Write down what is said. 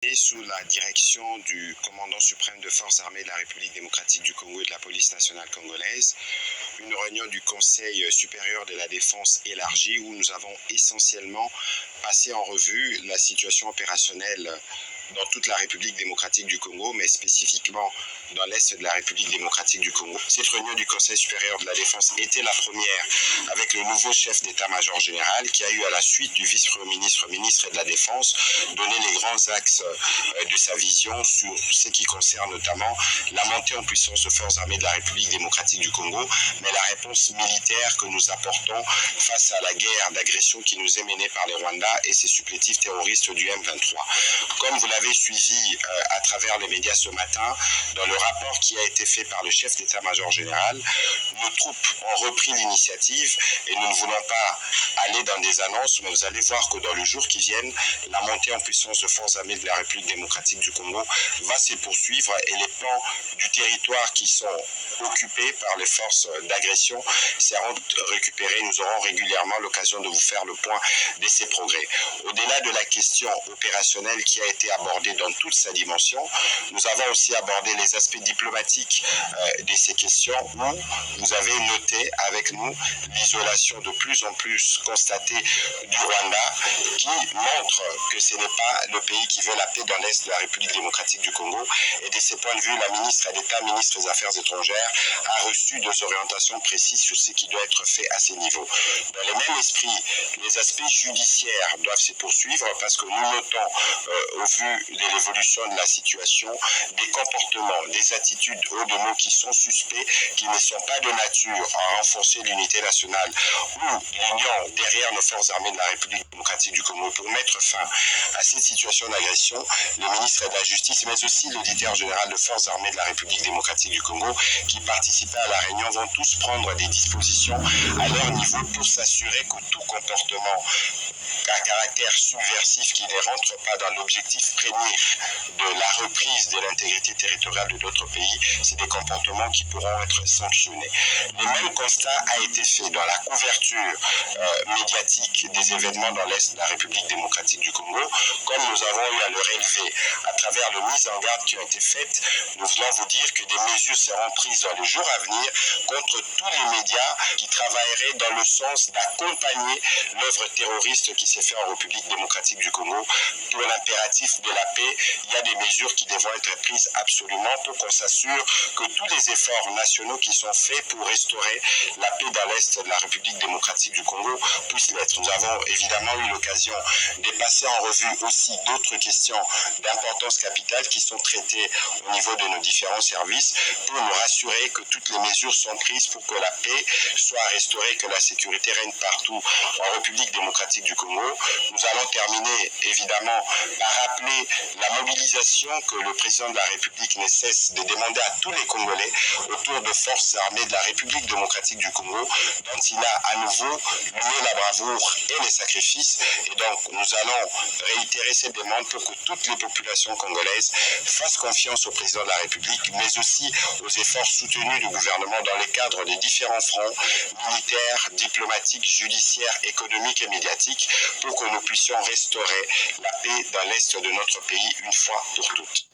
Et sous la direction du commandant suprême de forces armées de la République démocratique du Congo et de la police nationale congolaise, une réunion du Conseil supérieur de la défense élargie où nous avons essentiellement passé en revue la situation opérationnelle dans toute la République démocratique du Congo, mais spécifiquement dans l'Est de la République démocratique du Congo. Cette réunion du Conseil supérieur de la défense était la première avec le nouveau chef d'état-major général qui a eu à la suite du vice-premier ministre, ministre de la Défense, donné les grands axes de sa vision sur ce qui concerne notamment la montée en puissance de forces armées de la République démocratique du Congo, mais la réponse militaire que nous apportons face à la guerre d'agression qui nous est menée par les Rwandais et ses supplétifs terroristes du M23. Comme vous l'avez suivi à travers les médias ce matin, dans le rapport qui a été fait par le chef d'état-major général, nos troupes ont repris l'initiative et nous ne voulons pas aller dans des annonces, mais vous allez voir que dans le jour qui viennent, la montée en puissance de forces armées de la République démocratique du Congo va se poursuivre et les pans du territoire qui sont occupés par les forces d'agression seront récupérés. Nous aurons régulièrement l'occasion de vous faire le point de ces progrès. Au-delà de la question opérationnelle qui a été abordée dans toute sa dimension, nous avons aussi abordé les aspects diplomatiques de ces questions où vous avez noté avec nous l'isolation de plus en plus constatée du Rwanda qui montre que ce n'est pas le pays qui veut la paix dans l'Est de la République démocratique du Congo. Et de ce point de vue, la ministre d'État, ministre des Affaires étrangères, a reçu des orientations précises sur ce qui doit être fait à ces niveaux. Dans le même esprit, les aspects judiciaires doivent se poursuivre parce que nous notons, au vu de l'évolution de la situation, des comportements, des attitudes hauts de mots qui sont suspects, qui ne sont pas de nature à renforcer l'unité nationale ou l'union derrière nos forces armées de la République démocratique du Congo pour mettre fin à cette situation d'agression. Le ministre de la Justice, mais aussi l'auditeur général de forces armées de la République démocratique du Congo, qui participaient à la réunion, vont tous prendre des dispositions à leur niveau pour s'assurer que tout comportement à caractère subversif qui ne rentre pas dans l'objectif premier de la reprise de l'intégrité territoriale de notre pays, c'est des comportements qui pourront être sanctionnés. Le même constat a été fait dans la couverture médiatique des événements dans l'Est de la République démocratique du Congo. Comme nous avons eu à le relever à travers les mises en garde qui ont été faites, nous voulons vous dire que des mesures seront prises dans les jours à venir contre tous les médias qui travailleraient dans le sens d'accompagner l'œuvre terroriste qui s'est faite en République démocratique du Congo. Pour l'impératif de la paix, il y a des mesures qui devront être prises absolument pour qu'on s'assure que tous les efforts nationaux qui sont faits pour restaurer la paix dans l'Est de la République démocratique du Congo puissent l'être. Nous avons évidemment eu l'occasion de passer en revue aussi d'autres questions d'importance capitale qui sont traitées au niveau de nos différents services pour nous rassurer que toutes les mesures sont prises pour que la paix soit restaurée, que la sécurité règne partout en République démocratique du Congo. Nous allons terminer évidemment par rappeler la mobilisation que le président de la République ne cesse de demander à tous les Congolais autour de forces armées de la République démocratique du Congo, dont il a à nouveau loué la bravoure et les sacrifices. Et donc nous allons réitérer ces demandes pour que toutes les populations congolaises fassent confiance au président de la République, mais aussi aux efforts soutenus du gouvernement dans le cadre des différents fronts militaires, diplomatiques, judiciaires, économiques et médiatiques pour que nous puissions restaurer la paix dans l'Est de notre pays une fois pour toutes.